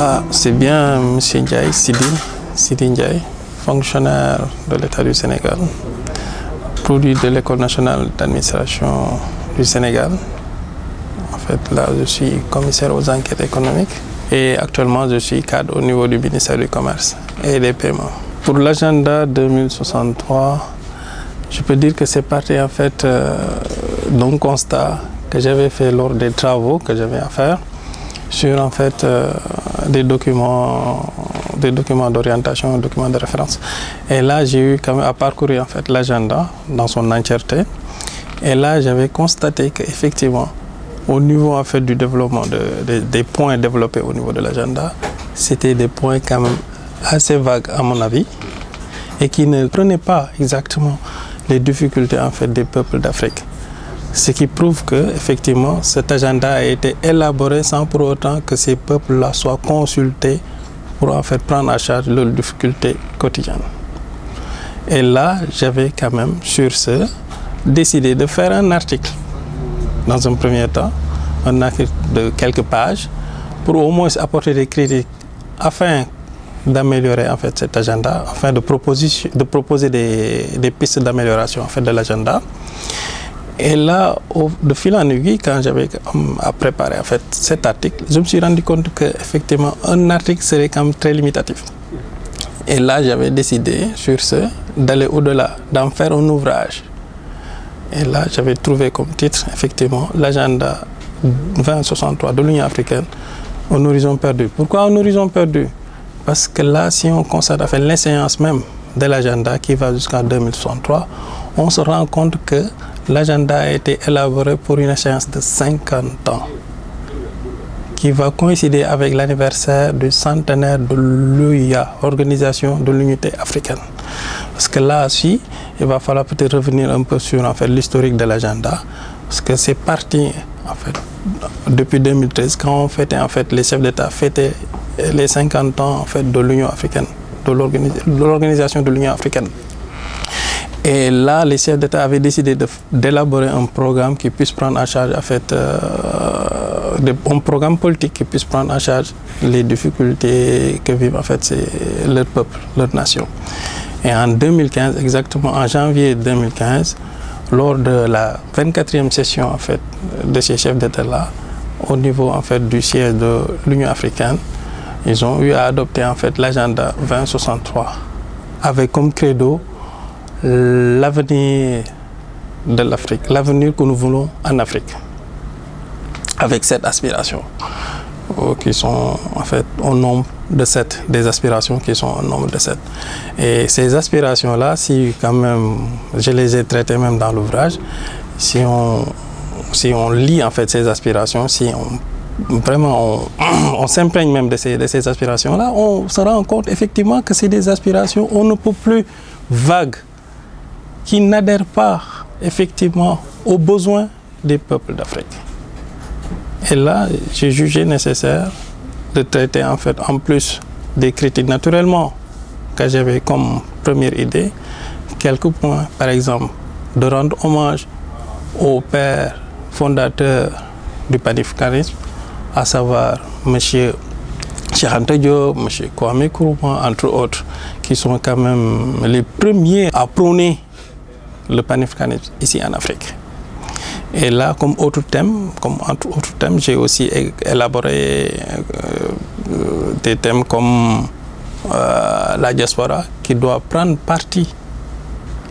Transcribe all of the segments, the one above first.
Ah, c'est bien M. Ndiaye, Sidi Ndiaye, fonctionnaire de l'État du Sénégal, produit de l'École nationale d'administration du Sénégal. En fait, là, je suis commissaire aux enquêtes économiques et actuellement, je suis cadre au niveau du ministère du Commerce et des Paiements. Pour l'agenda 2063, je peux dire que c'est parti en fait d'un constat que j'avais fait lors des travaux que j'avais à faire sur en fait des documents d'orientation, des documents de référence. Et là, j'ai eu quand même à parcourir en fait l'agenda dans son entièreté. Et là, j'avais constaté qu'effectivement, au niveau en fait du développement des points développés au niveau de l'agenda, c'était des points quand même assez vagues à mon avis et qui ne prenaient pas exactement les difficultés en fait des peuples d'Afrique. Ce qui prouve que effectivement cet agenda a été élaboré sans pour autant que ces peuples-là soient consultés pour en fait prendre en charge leurs difficultés quotidiennes. Et là, j'avais quand même sur ce décidé de faire un article dans un premier temps, un article de quelques pages pour au moins apporter des critiques afin d'améliorer en fait cet agenda, afin de proposer des pistes d'amélioration en fait de l'agenda. Et là, de fil en aiguille, quand j'avais à préparer en fait cet article, je me suis rendu compte qu'effectivement un article serait quand même très limitatif. Et là, j'avais décidé sur ce d'aller au-delà, d'en faire un ouvrage. Et là, j'avais trouvé comme titre effectivement l'agenda 2063 de l'Union africaine, un horizon perdu. Pourquoi un horizon perdu? Parce que là, si on constate l'échéance même de l'agenda qui va jusqu'en 2063, on se rend compte que l'agenda a été élaboré pour une échéance de 50 ans, qui va coïncider avec l'anniversaire du centenaire de l'OUA, Organisation de l'Unité africaine. Parce que là aussi, il va falloir peut-être revenir un peu sur en fait, l'historique de l'agenda, parce que c'est parti en fait, depuis 2013, quand on fêtait, en fait, les chefs d'État fêtaient les 50 ans en fait, de l'Union africaine, de l'Organisation de l'Union africaine. Et là, les chefs d'État avaient décidé d'élaborer un programme qui puisse prendre en charge, en fait, un programme politique qui puisse prendre en charge les difficultés que vivent en fait, leur peuple, leur nation. Et en 2015, exactement en janvier 2015, lors de la 24e session en fait, de ces chefs d'État-là, au niveau en fait, du siège de l'Union africaine, ils ont eu à adopter en fait, l'agenda 2063 avec comme credo l'avenir de l'Afrique, l'avenir que nous voulons en Afrique, avec cette aspiration qui sont en fait au nombre de 7, des aspirations qui sont au nombre de 7. Et ces aspirations-là, si quand même, je les ai traitées même dans l'ouvrage, si on lit en fait ces aspirations, si on s'imprègne même de ces aspirations-là, on se rend compte effectivement que c'est des aspirations, on ne peut plus vagues, qui n'adhèrent pas effectivement aux besoins des peuples d'Afrique. Et là, j'ai jugé nécessaire de traiter en fait, en plus des critiques naturellement que j'avais comme première idée, quelques points, par exemple, de rendre hommage au père fondateur du panafricanisme, à savoir M. Cheikh Anta Diop, M. Kwame Nkrumah, entre autres, qui sont quand même les premiers à prôner le panafricanisme ici en Afrique. Et là, comme autre thème, entre autres thèmes, j'ai aussi élaboré des thèmes comme la diaspora qui doit prendre parti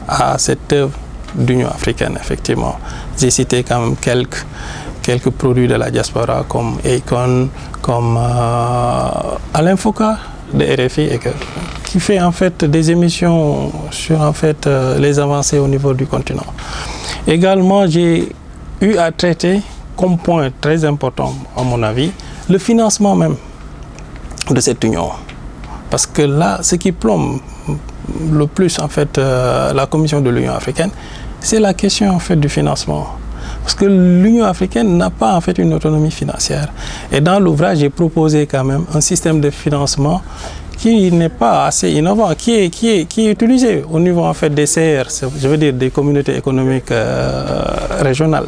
à cette œuvre d'Union africaine, effectivement. J'ai cité quand même quelques produits de la diaspora comme Akon, comme Alain Foucault de RFI, qui fait en fait des émissions sur en fait les avancées au niveau du continent. Également, j'ai eu à traiter comme point très important, à mon avis, le financement même de cette union. Parce que là, ce qui plombe le plus en fait la Commission de l'Union africaine, c'est la question en fait du financement. Parce que l'Union africaine n'a pas en fait une autonomie financière. Et dans l'ouvrage, j'ai proposé quand même un système de financement qui n'est pas assez innovant, qui est utilisé au niveau en fait des CR, je veux dire des communautés économiques régionales.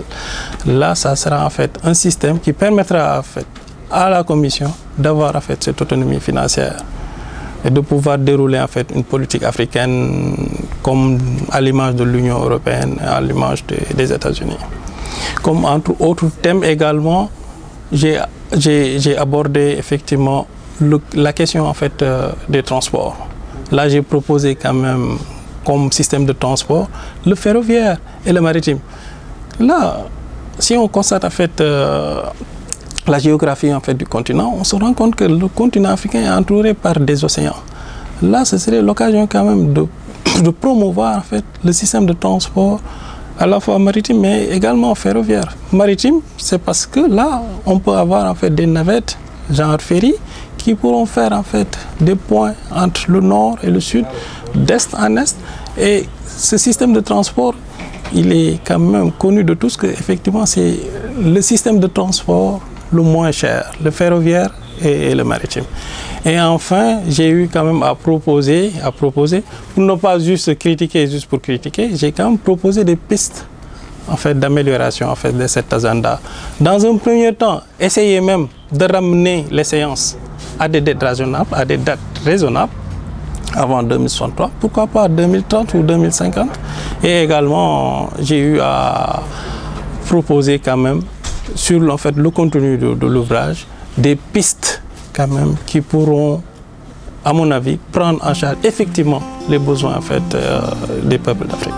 Là, ça sera en fait un système qui permettra en fait à la Commission d'avoir en fait cette autonomie financière et de pouvoir dérouler en fait une politique africaine comme à l'image de l'Union européenne, à l'image des États-Unis. Comme entre autres thèmes également, j'ai abordé effectivement la question en fait des transports. Là, j'ai proposé quand même comme système de transport le ferroviaire et le maritime. Là, si on constate en fait la géographie en fait du continent, on se rend compte que le continent africain est entouré par des océans. Là, ce serait l'occasion quand même de promouvoir en fait le système de transport à la fois maritime mais également ferroviaire. Maritime, c'est parce que là, on peut avoir en fait des navettes genre ferry qui pourront faire en fait des points entre le nord et le sud, d'est en est. Et ce système de transport, il est quand même connu de tous que effectivement c'est le système de transport le moins cher, le ferroviaire et le maritime. Et enfin, j'ai eu quand même à proposer, pour ne pas juste critiquer juste pour critiquer, j'ai quand même proposé des pistes en fait d'amélioration en fait de cet agenda. Dans un premier temps, essayer même de ramener les séances à des dates raisonnables, avant 2063, pourquoi pas 2030 ou 2050. Et également, j'ai eu à proposer quand même sur en fait, le contenu de l'ouvrage des pistes quand même qui pourront, à mon avis, prendre en charge effectivement les besoins en fait, des peuples d'Afrique.